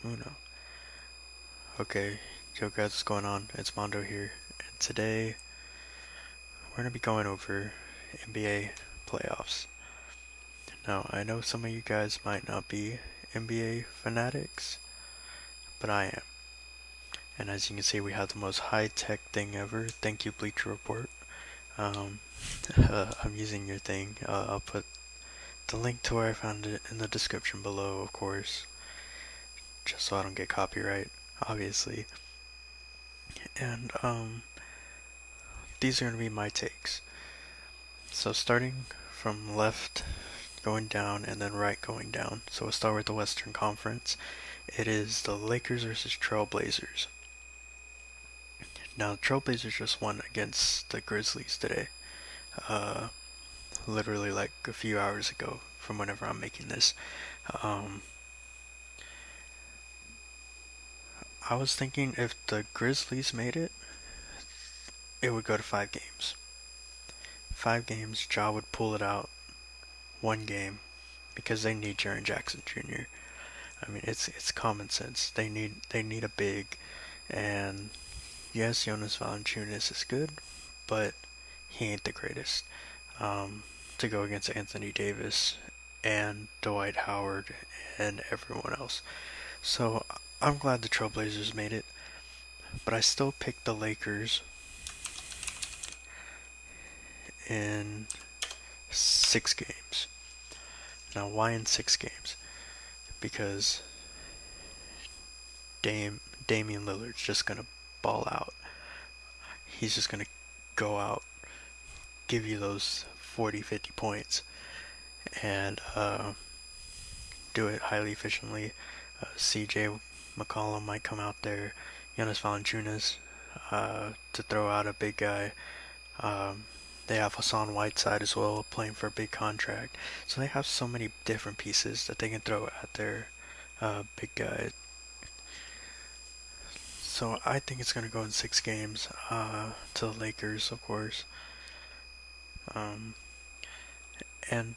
Uno. Okay, yo guys, what's going on? It's Mondo here, and today we're gonna be going over NBA playoffs. Now, I know some of you guys might not be NBA fanatics, but I am. And as you can see, we have the most high-tech thing ever. Thank you, Bleacher Report. Um, I'm using your thing. I'll put the link to where I found it in the description below, of course, just so I don't get copyright, obviously. And these are gonna be my takes. So starting from left going down and then right going down. So we'll start with the Western Conference. It is the Lakers versus Trailblazers. Now the Trailblazers just won against the Grizzlies today. Uh, Literally like a few hours ago from whenever I'm making this. Um, I was thinking if the Grizzlies made it, it would go to 5 games. 5 games, Ja would pull it out 1 game because they need Jaren Jackson Jr. I mean, it's common sense. They need a big, and yes, Jonas Valanciunas is good, but he ain't the greatest. To go against Anthony Davis and Dwight Howard and everyone else. So I'm glad the Trailblazers made it, but I still picked the Lakers in 6 games. Now, why in 6 games? Because Damian Lillard's just gonna ball out. He's just gonna go out, give you those 40, 50 points, and do it highly efficiently. CJ McCollum might come out there, Jonas Valanciunas to throw out a big guy. Um, they have Hassan Whiteside as well, playing for a big contract. So they have so many different pieces that they can throw at their big guy. So I think it's going to go in 6 games to the Lakers, of course. Um, and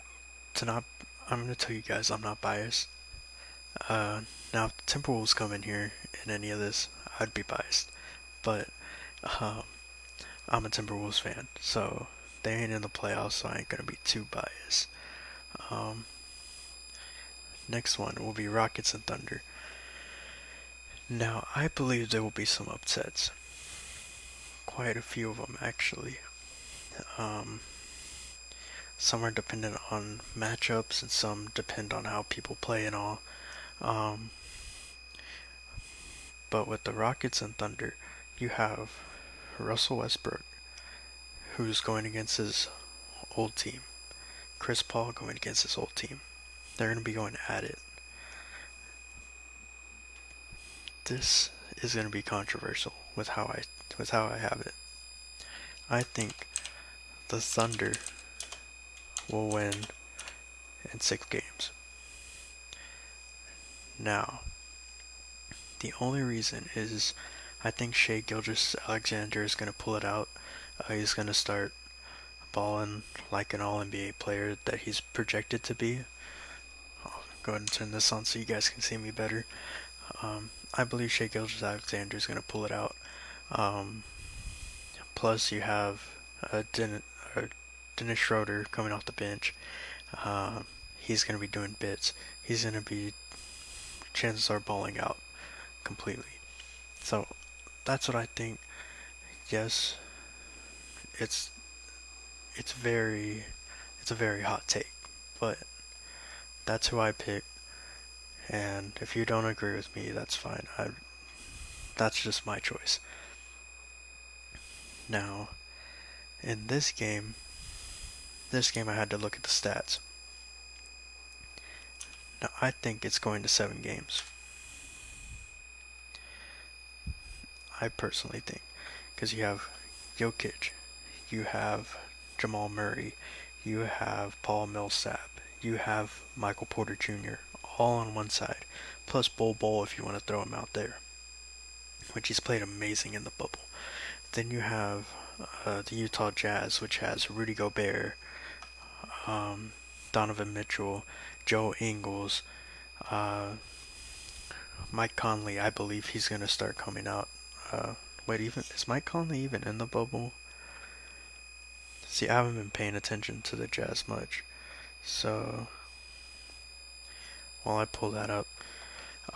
to not, I'm going to tell you guys I'm not biased. Now, if the Timberwolves come in here in any of this, I'd be biased. But um, I'm a Timberwolves fan, so they ain't in the playoffs, so I ain't gonna be too biased. Um, Next one will be Rockets and Thunder. Now, I believe there will be some upsets. Quite a few of them, actually. Um, some are dependent on matchups, and some depend on how people play and all. Um, but with the Rockets and Thunder, you have Russell Westbrook, who's going against his old team. Chris Paul going against his old team. They're going to be going at it. This is going to be controversial with how I have it. I think the Thunder will win in 6 games. Now, the only reason is I think Shai Gilgeous-Alexander is going to pull it out. He's going to start balling like an All NBA player that he's projected to be. I'll go ahead and turn this on so you guys can see me better. I believe Shai Gilgeous-Alexander is going to pull it out. Um, Plus, you have Dennis Schroeder coming off the bench. He's going to be doing bits. He's going to be, chances are, balling out completely. So that's what I think. Yes, it's it's very it's a very hot take, but that's who I pick. And if you don't agree with me, that's fine. That's just my choice. Now, in this game I had to look at the stats. Now I think it's going to 7 games. I personally think, because you have Jokic, you have Jamal Murray, you have Paul Millsap, you have Michael Porter Jr. all on one side, plus Bol if you want to throw him out there, which he's played amazing in the bubble. Then you have the Utah Jazz, which has Rudy Gobert, um, Donovan Mitchell, Joe Ingles, uh, Mike Conley, I believe he's gonna start coming out. Wait, even is Mike Conley even in the bubble? See, I haven't been paying attention to the Jazz much, so while I pull that up,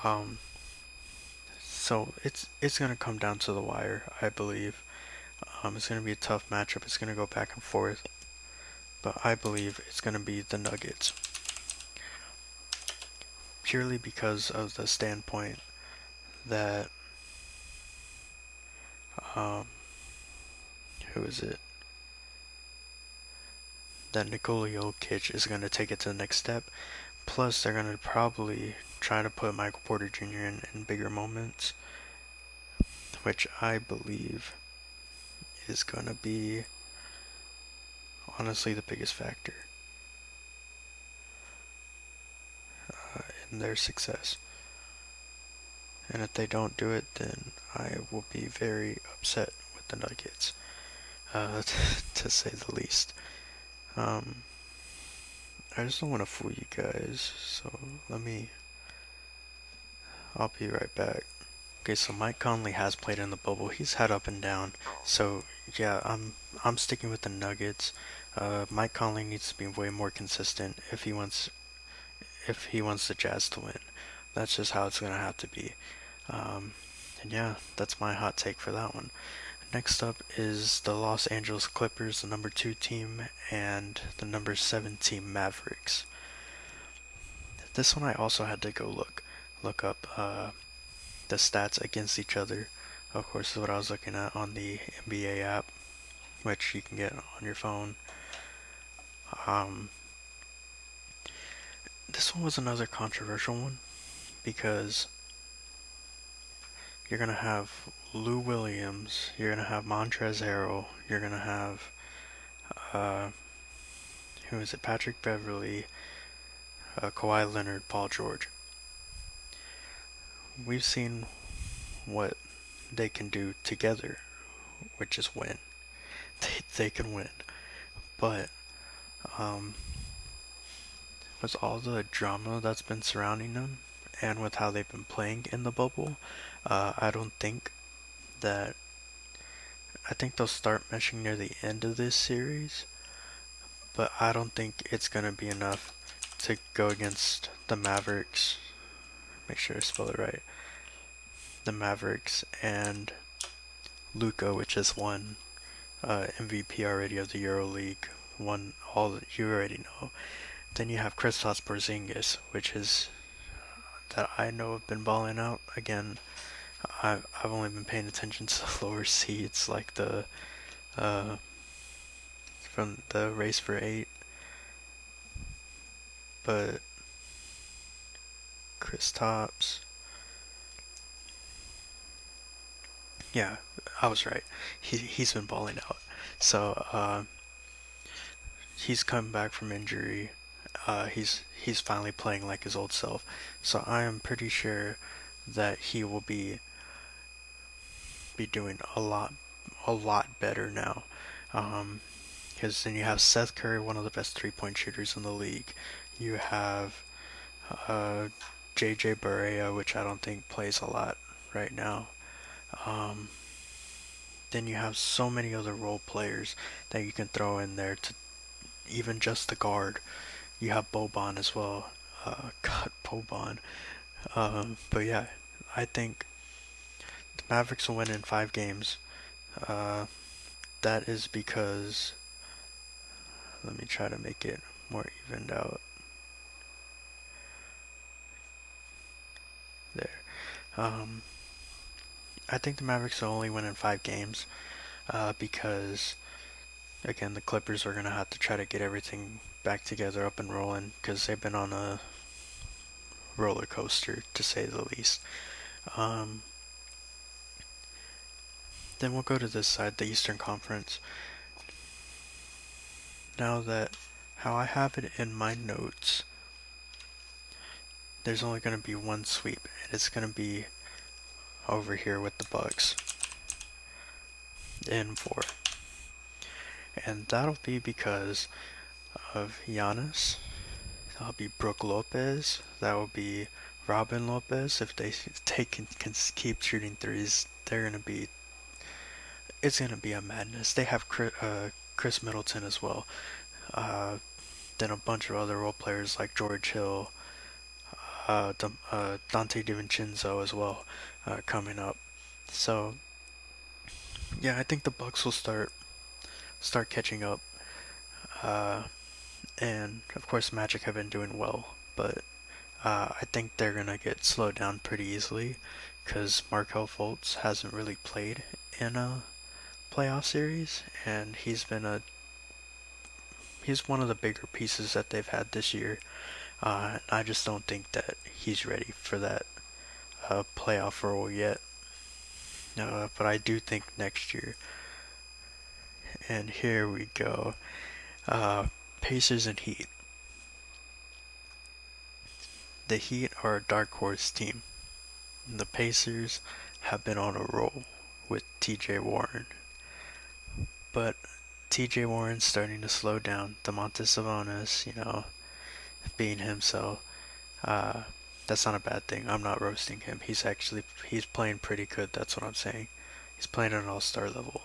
um, so it's gonna come down to the wire, I believe. It's gonna be a tough matchup. It's gonna go back and forth, but I believe it's gonna be the Nuggets, purely because of the standpoint that um, who is it? That Nikola Jokic is gonna take it to the next step. Plus, they're gonna probably try to put Michael Porter Jr. in bigger moments, which I believe is gonna be honestly the biggest factor in their success. And if they don't do it, then I will be very upset with the Nuggets, to say the least. I just don't want to fool you guys, so I'll be right back. Okay, so Mike Conley has played in the bubble. He's had up and down. So yeah, I'm sticking with the Nuggets. Mike Conley needs to be way more consistent if he wants the Jazz to win. That's just how it's gonna have to be. And yeah, that's my hot take for that one. Next up is the Los Angeles Clippers, the number 2 team, and the number 7 team Mavericks. This one I also had to go look up the stats against each other. Of course, is what I was looking at on the NBA app, which you can get on your phone. This one was another controversial one because you're gonna have Lou Williams, you're gonna have Montrezl Harrell, you're gonna have who is it? Patrick Beverly, Kawhi Leonard, Paul George. We've seen what they can do together, which is win. They can win, but with all the drama that's been surrounding them, and with how they've been playing in the bubble, I don't think that. I think they'll start meshing near the end of this series, but I don't think it's gonna be enough to go against the Mavericks. Make sure I spell it right. The Mavericks and Luka, which has won MVP already of the EuroLeague, won all that you already know. Then you have Kristaps Porzingis, which is that I know have been balling out. Again, I've only been paying attention to the lower seeds, like the from the race for 8. But Kristaps, yeah, I was right. He's been balling out. So he's come back from injury. He's finally playing like his old self. So I am pretty sure that he will be doing a lot better now. Because then you have Seth Curry, one of the best 3-point shooters in the league. You have JJ Barea, which I don't think plays a lot right now. Then you have so many other role players that you can throw in there, to even just the guard. You have Boban as well. God, Boban. But yeah, I think the Mavericks will win in 5 games. That is because, let me try to make it more evened out. There. I think the Mavericks will only win in 5 games because, again, the Clippers are going to have to try to get everything back together, up and rolling, because they've been on a roller coaster, to say the least. Then we'll go to this side, the Eastern Conference. Now that how I have it in my notes, there's only going to be one sweep, and it's going to be over here with the Bucks in 4. And that'll be because of Giannis. That'll be Brook Lopez. That will be Robin Lopez, if they can keep shooting threes, it's gonna be a madness. They have Chris Middleton as well. Uh, then a bunch of other role players like George Hill, Dante DiVincenzo as well, coming up. So yeah, I think the Bucks will start catching up. Uh, and of course, Magic have been doing well, but I think they're gonna get slowed down pretty easily because Markel Fultz hasn't really played in a playoff series, and he's one of the bigger pieces that they've had this year. I just don't think that he's ready for that playoff role yet. But I do think next year. And here we go. Uh, Pacers and Heat. The Heat are a dark horse team. The Pacers have been on a roll with TJ Warren. But TJ Warren's starting to slow down. Domantas Sabonis, being himself. Uh, that's not a bad thing. I'm not roasting him. He's playing pretty good. That's what I'm saying. He's playing at an all-star level.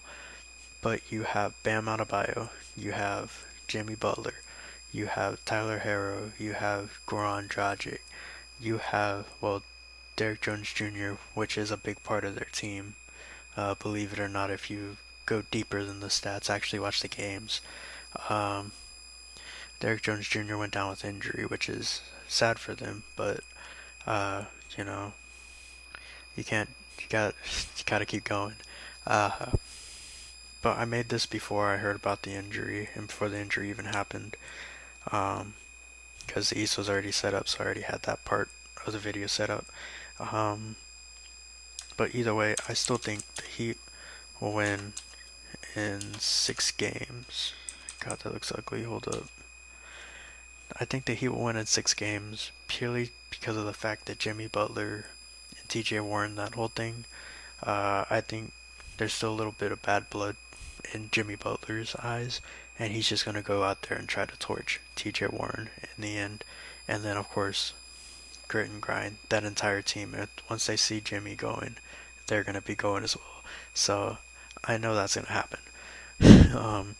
But you have Bam Adebayo, you have Jimmy Butler, you have Tyler Herro, you have Goran Dragic, you have, well, Derrick Jones Jr., which is a big part of their team. Believe it or not, if you go deeper than the stats, actually watch the games. Um, Derrick Jones Jr. went down with injury, which is sad for them, but uh, you know, you can't, you gotta keep going. Uh, but I made this before I heard about the injury and before the injury even happened, um, because the East was already set up, so I already had that part of the video set up. Um, but either way, I still think the Heat will win in 6 games. God, that looks ugly. Hold up. I think the Heat will win in 6 games purely because of the fact that Jimmy Butler and TJ Warren, that whole thing. I think there's still a little bit of bad blood in Jimmy Butler's eyes, and he's just gonna go out there and try to torch TJ Warren in the end. And then, of course, grit and grind. That entire team, once they see Jimmy going, they're gonna be going as well. So I know that's gonna happen. um,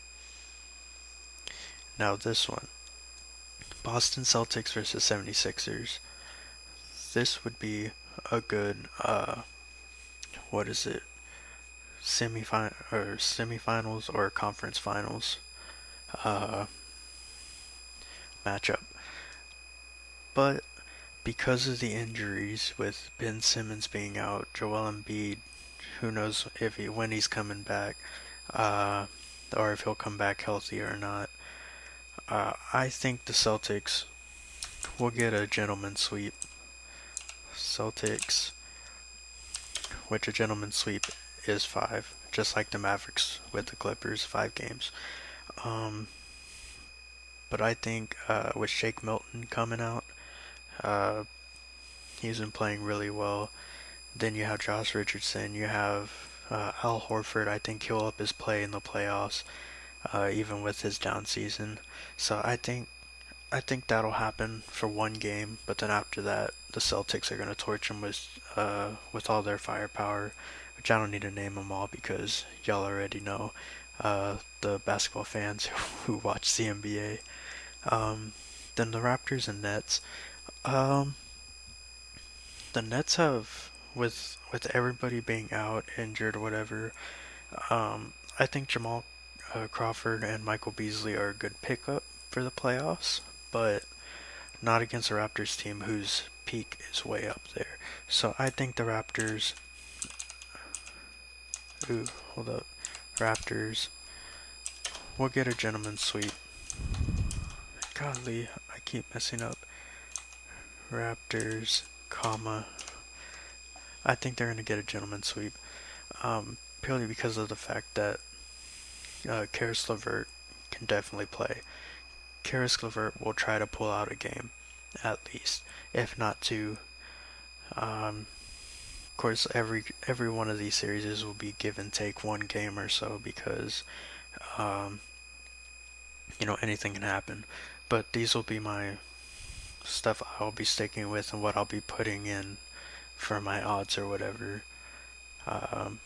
Now this one. Boston Celtics versus 76ers. This would be a good what is it? Semifinals or conference finals uh matchup. But because of the injuries with Ben Simmons being out, Joel Embiid, who knows when he's coming back, uh or if he'll come back healthy or not. I think the Celtics will get a gentleman's sweep. Celtics, which a gentleman's sweep is 5, just like the Mavericks with the Clippers, 5 games. Um, but I think with Shake Milton coming out, uh, he's been playing really well. Then you have Josh Richardson, you have Al Horford. I think he'll up his play in the playoffs, even with his down season. So I think that'll happen for 1 game, but then after that, the Celtics are gonna torch him with all their firepower, which I don't need to name them all because y'all already know, the basketball fans who watch the NBA. Then the Raptors and Nets. Um, the Nets have with everybody being out, injured, or whatever. I think Jamal Crawford and Michael Beasley are a good pickup for the playoffs, but not against a Raptors team whose peak is way up there. So I think the Raptors. Ooh, hold up. Raptors will get a gentleman's sweep. Godly, I keep messing up. Raptors, comma. I think they're gonna get a gentleman's sweep. Purely because of the fact that Karis LeVert can definitely play. Karis LeVert will try to pull out a game, at least, if not two. Of course, every one of these series will be give and take 1 game or so because, um, anything can happen. But these will be my stuff I'll be sticking with and what I'll be putting in for my odds or whatever. Um,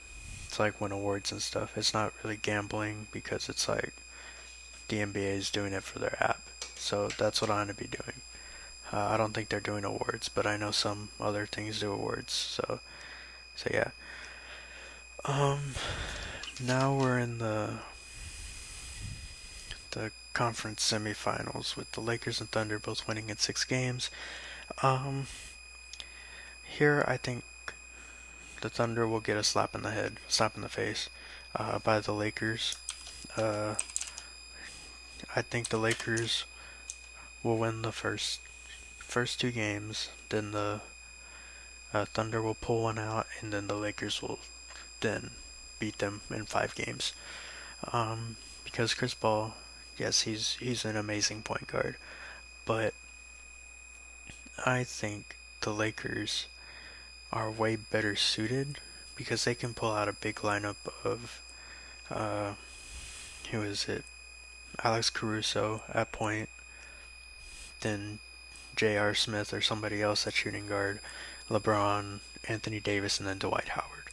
it's like win awards and stuff. It's not really gambling because it's like the NBA is doing it for their app. So that's what I'm going to be doing. I don't think they're doing awards, but I know some other things do awards. So yeah. Um, Now we're in the conference semifinals with the Lakers and Thunder both winning in 6 games. Um, Here I think the Thunder will get a slap in the face, by the Lakers. Uh, I think the Lakers will win the first 2 games. Then the Thunder will pull one out, and then the Lakers will then beat them in 5 games. Because Chris Paul, yes, he's an amazing point guard, but I think the Lakers are way better suited because they can pull out a big lineup of uh, who is it? Alex Caruso at point, then J.R. Smith or somebody else at shooting guard, LeBron, Anthony Davis, and then Dwight Howard.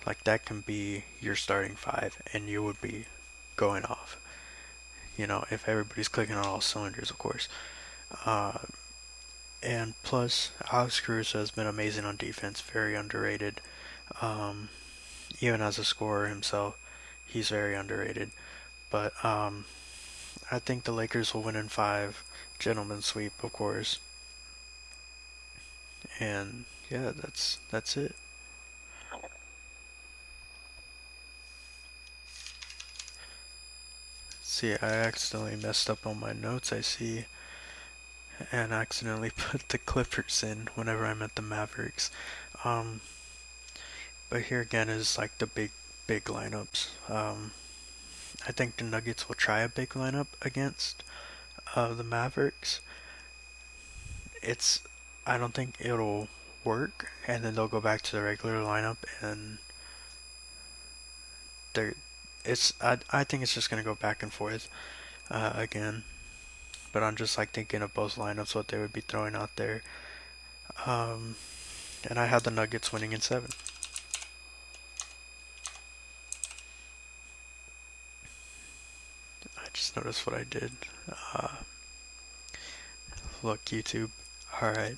Like that can be your starting 5, and you would be going off. If everybody's clicking on all cylinders, of course. Uh, and plus, Alex Caruso has been amazing on defense, very underrated. Um, Even as a scorer himself, he's very underrated. But I think the Lakers will win in 5. Gentleman sweep, of course. And yeah, that's it. See, I accidentally messed up on my notes, I see, and accidentally put the Clippers in whenever I meant the Mavericks. Um, but here again is like the big lineups. I think the Nuggets will try a big lineup against the Mavericks. It's I don't think it'll work, and then they'll go back to the regular lineup, and they're I think it's just gonna go back and forth again. But I'm just like thinking of both lineups, what they would be throwing out there. Um, and I had the Nuggets winning in 7. I just noticed what I did. Uh, Look, YouTube. Alright,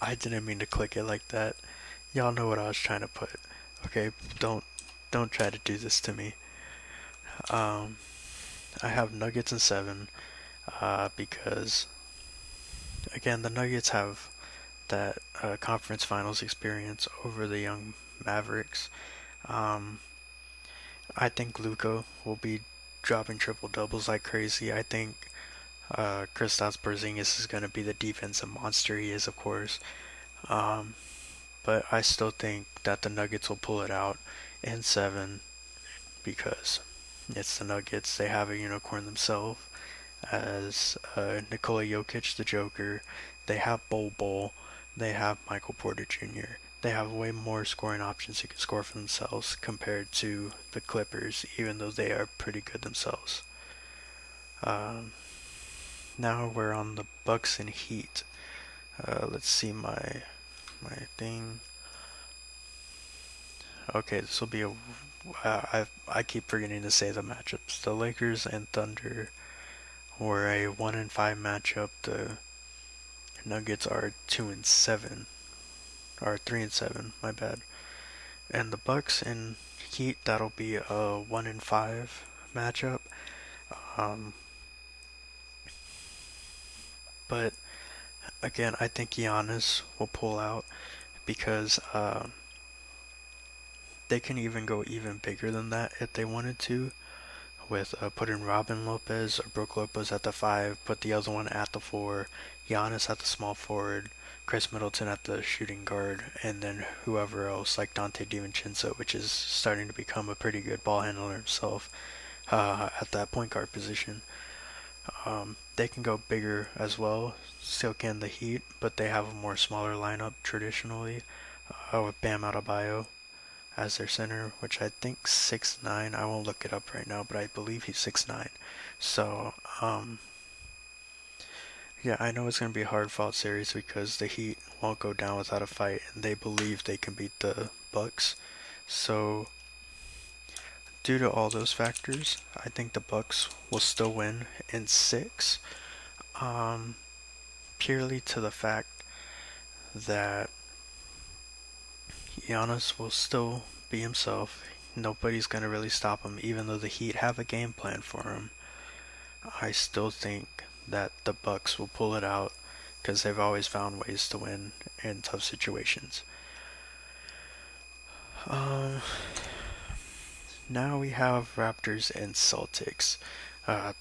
I didn't mean to click it like that. Y'all know what I was trying to put. Okay, don't try to do this to me. Um, I have Nuggets in 7, because again the Nuggets have that conference finals experience over the young Mavericks. Um, I think Luka will be dropping triple doubles like crazy. I think Kristaps Porzingis is going to be the defensive monster he is, of course. Um, but I still think that the Nuggets will pull it out in 7 because it's the Nuggets. They have a unicorn themselves as Nikola Jokic, the Joker. They have Bol Bol. They have Michael Porter Jr. They have way more scoring options who can score for themselves compared to the Clippers, even though they are pretty good themselves. Um, Now we're on the Bucks and Heat. Let's see my thing. Okay, this will be a. I keep forgetting to say the matchups. The Lakers and Thunder were a 1-5 matchup. The Nuggets are 2-7, or 3-7. My bad. And the Bucks and Heat, that'll be a 1-5 matchup. Um, but again, I think Giannis will pull out because they can even go even bigger than that if they wanted to, with putting Robin Lopez or Brook Lopez at the 5, put the other one at the 4, Giannis at the small forward, Chris Middleton at the shooting guard, and then whoever else like Dante DiVincenzo, which is starting to become a pretty good ball handler himself, at that point guard position. They can go bigger as well, still can the Heat, but they have a more smaller lineup traditionally, with Bam Adebayo as their center, which I think 6'9". I won't look it up right now, but I believe he's 6'9". So, Yeah, I know it's going to be a hard-fought series because the Heat won't go down without a fight, and they believe they can beat the Bucks. So, due to all those factors, I think the Bucks will still win in six. Um, Purely to the fact that Giannis will still be himself. Nobody's going to really stop him, even though the Heat have a game plan for him. I still think that the Bucks will pull it out because they've always found ways to win in tough situations. Um, Now we have Raptors and Celtics.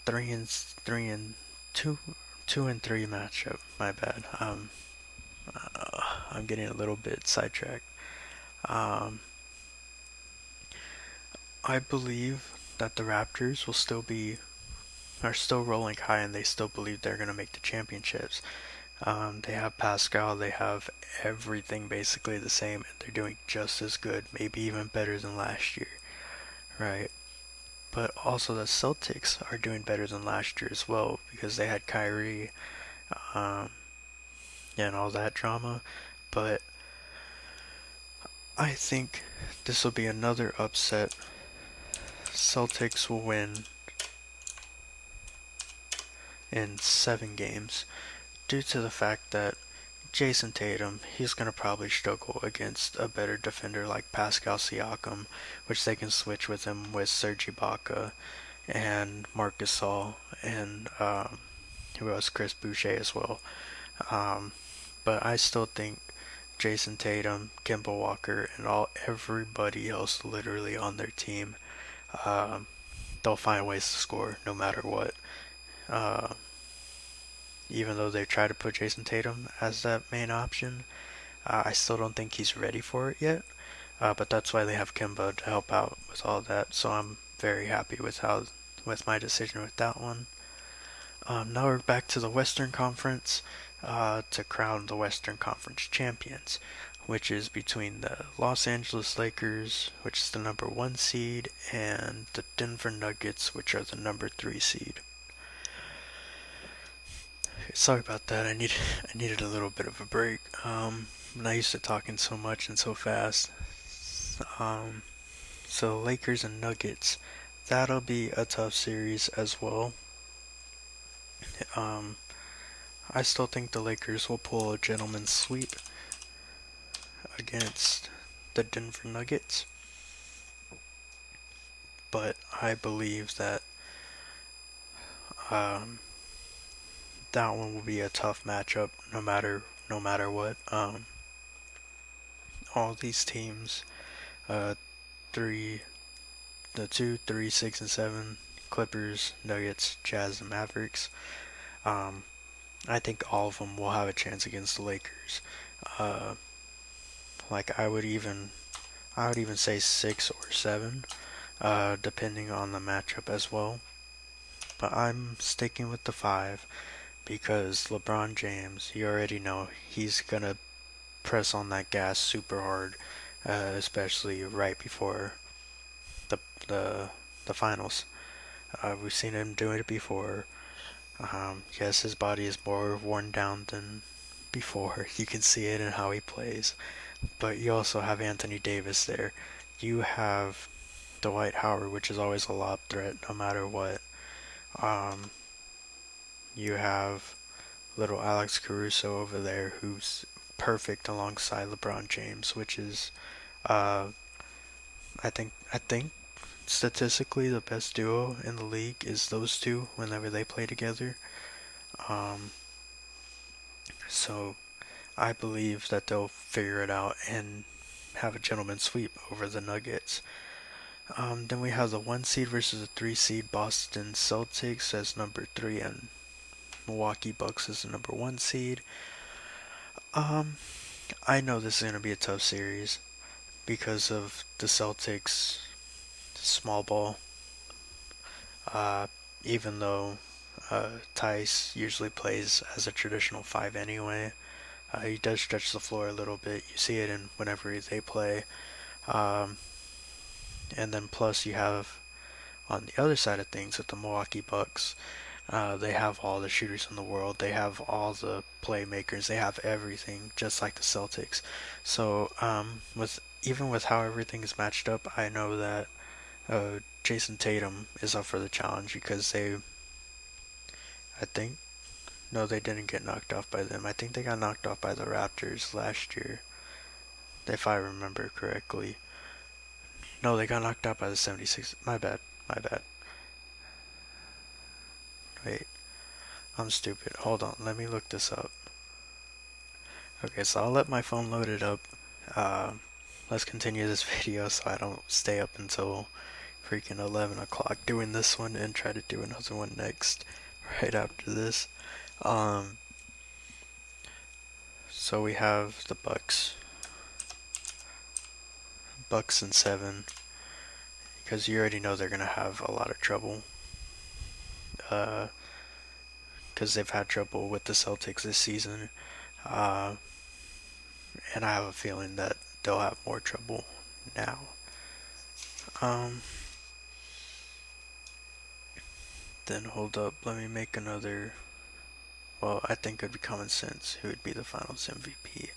3 and 2, 2 and 3 matchup. My bad. I'm getting a little bit sidetracked. Um, I believe that the Raptors will still be are still rolling high, and they still believe they're gonna make the championships. They have Pascal, they have everything basically the same, and they're doing just as good, maybe even better than last year, right? But also the Celtics are doing better than last year as well because they had Kyrie, um, and all that drama. But I think this will be another upset. Celtics will win in 7 games due to the fact that Jason Tatum, he's going to probably struggle against a better defender like Pascal Siakam, which they can switch with him with Serge Ibaka and Marc Gasol and who else? Chris Boucher as well. Um, but I still think Jason Tatum, Kemba Walker, and everybody else literally on their team, um, they'll find ways to score no matter what. Uh, Even though they try to put Jason Tatum as that main option, I still don't think he's ready for it yet. But that's why they have Kemba to help out with all that. So I'm very happy with my decision with that one. Now we're back to the Western Conference to crown the Western Conference champions, which is between the Los Angeles Lakers, which is the number 1 seed, and the Denver Nuggets, which are the number 3 seed. Sorry about that. I needed a little bit of a break. I'm not used to talking so much and so fast. Um, so Lakers and Nuggets, that'll be a tough series as well. Um, I still think the Lakers will pull a gentleman's sweep against the Denver Nuggets, but I believe that um, that one will be a tough matchup no matter what. All these teams, uh, three, the 2, 3, 6, and 7, Clippers, Nuggets, Jazz, and Mavericks. Um, I think all of them will have a chance against the Lakers. Uh, like I would even say 6 or 7, depending on the matchup as well. But I'm sticking with the 5 because LeBron James, you already know he's gonna press on that gas super hard, especially right before the the the finals. We've seen him doing it before. Yes, his body is more worn down than before. You can see it in how he plays. But you also have Anthony Davis there. You have Dwight Howard, which is always a lob threat no matter what. Um, you have little Alex Caruso over there who's perfect alongside LeBron James, which is uh, I think statistically the best duo in the league is those two whenever they play together. Um, so I believe that they'll figure it out and have a gentleman's sweep over the Nuggets. Then we have the 1 seed versus the 3 seed Boston Celtics as number 3 and Milwaukee Bucks as the number 1 seed. Um, I know this is going to be a tough series because of the Celtics small ball. Uh, Even though Tice usually plays as a traditional 5 anyway, he does stretch the floor a little bit. You see it in whenever they play. Um, and then plus you have on the other side of things with the Milwaukee Bucks, They have all the shooters in the world. They have all the playmakers. They have everything, just like the Celtics. So, with even with how everything is matched up, I know that Jason Tatum is up for the challenge because I think, no, they didn't get knocked off by them. I think they got knocked off by the Raptors last year, if I remember correctly. No, they got knocked out by the 76. My bad. My bad. Wait, I'm stupid. Hold on, let me look this up. Okay, so I'll let my phone load it up. Uh, let's continue this video so I don't stay up until freaking 11 o'clock doing this one and try to do another one next right after this. Um, so we have the Bucks in 7, because you already know they're gonna have a lot of trouble. Because they've had trouble with the Celtics this season. Uh, and I have a feeling that they'll have more trouble now. Um, then hold up, let me make another. Well, I think it'd be common sense who would be the Finals MVP.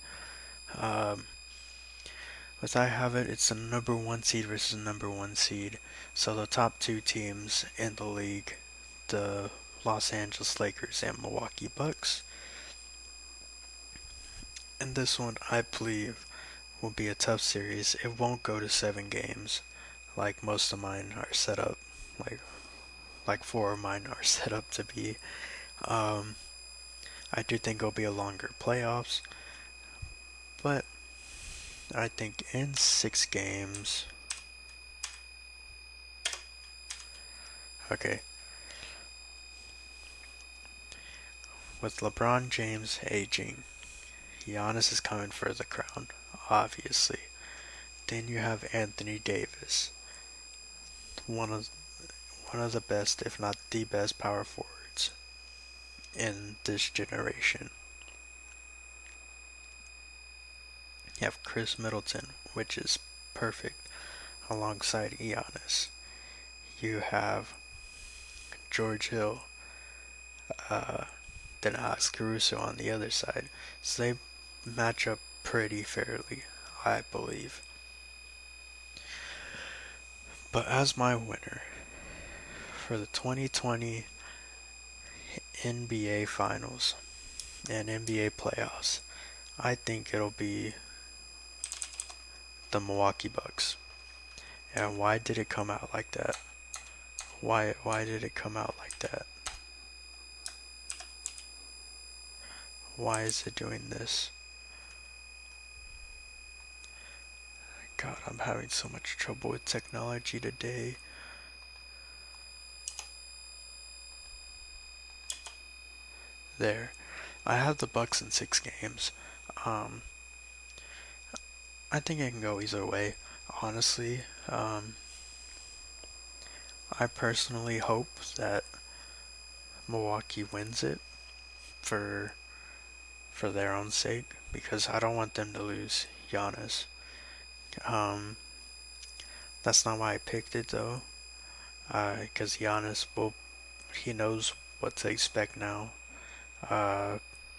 Um, as I have it, it's the number 1 seed versus number 1 seed. So the top 2 teams in the league, the Los Angeles Lakers and Milwaukee Bucks. And this one, I believe, will be a tough series. It won't go to 7 games, like most of mine are set up. Like 4 of mine are set up to be. Um, I do think it'll be a longer playoffs, but I think in 6 games. Okay. With LeBron James aging, Giannis is coming for the crown, obviously. Then you have Anthony Davis, one of the best, if not the best, power forwards in this generation. You have Chris Middleton, which is perfect, alongside Giannis. You have George Hill, then Alex Caruso on the other side. So they match up pretty fairly, I believe. But as my winner for the 2020 NBA Finals and NBA playoffs, I think it'll be the Milwaukee Bucks. And why did it come out like that? Why did it come out like that? Why is it doing this? God, I'm having so much trouble with technology today. There. I have the Bucks in 6 games. I think it can go either way, honestly. I personally hope that Milwaukee wins it for their own sake, because I don't want them to lose Giannis. That's not why I picked it though, because Giannis he knows what to expect now.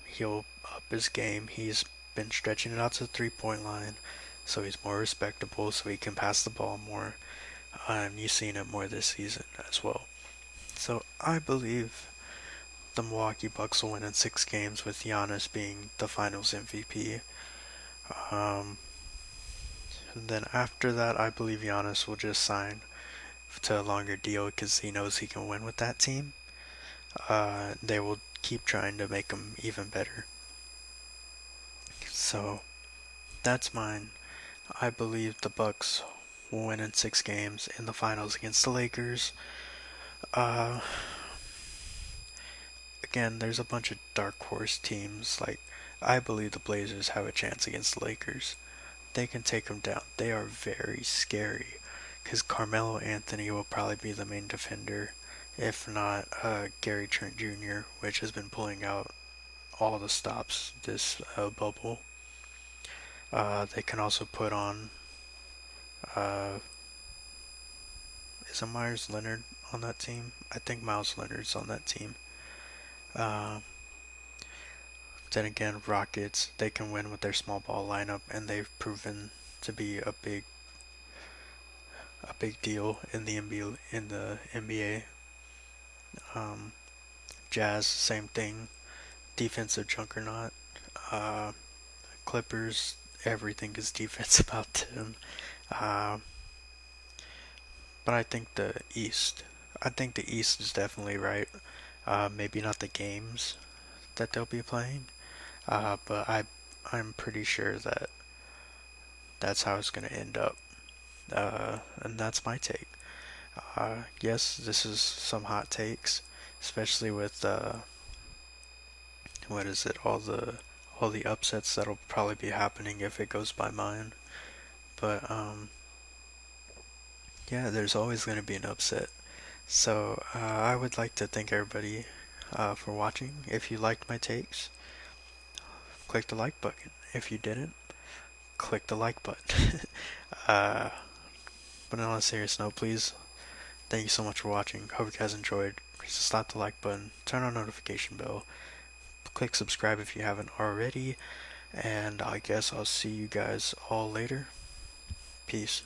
He'll up his game. He's been stretching it out to the 3-point line, so he's more respectable, so he can pass the ball more. You've seen it more this season as well. So I believe the Milwaukee Bucks will win in 6 games, with Giannis being the Finals MVP. And then after that, I believe Giannis will just sign to a longer deal because he knows he can win with that team. They will keep trying to make him even better. So that's mine. I believe the Bucks will win in 6 games in the finals against the Lakers. Again, there's a bunch of dark horse teams. Like, I believe the Blazers have a chance against the Lakers. They can take them down. They are very scary because Carmelo Anthony will probably be the main defender, if not Gary Trent Jr., which has been pulling out all the stops this bubble. They can also put on is it Myers Leonard on that team? I think Miles Leonard's on that team. Uh, then again, Rockets, they can win with their small ball lineup, and they've proven to be a big deal in the NBA. Um, Jazz, same thing, defensive juggernaut. Uh, Clippers, everything is defense about them. Uh, but I think the East is definitely right. Maybe not the games that they'll be playing, but I'm pretty sure that that's how it's going to end up. And that's my take. Yes, this is some hot takes, especially with what is it? All the upsets that'll probably be happening if it goes by mine. But yeah, there's always going to be an upset. So I would like to thank everybody for watching. If you liked my takes, click the like button. If you didn't, click the like button. uh, but on a serious note, please, thank you so much for watching. Hope you guys enjoyed. Just slap the like button, turn on notification bell, click subscribe if you haven't already, and I guess I'll see you guys all later. Peace.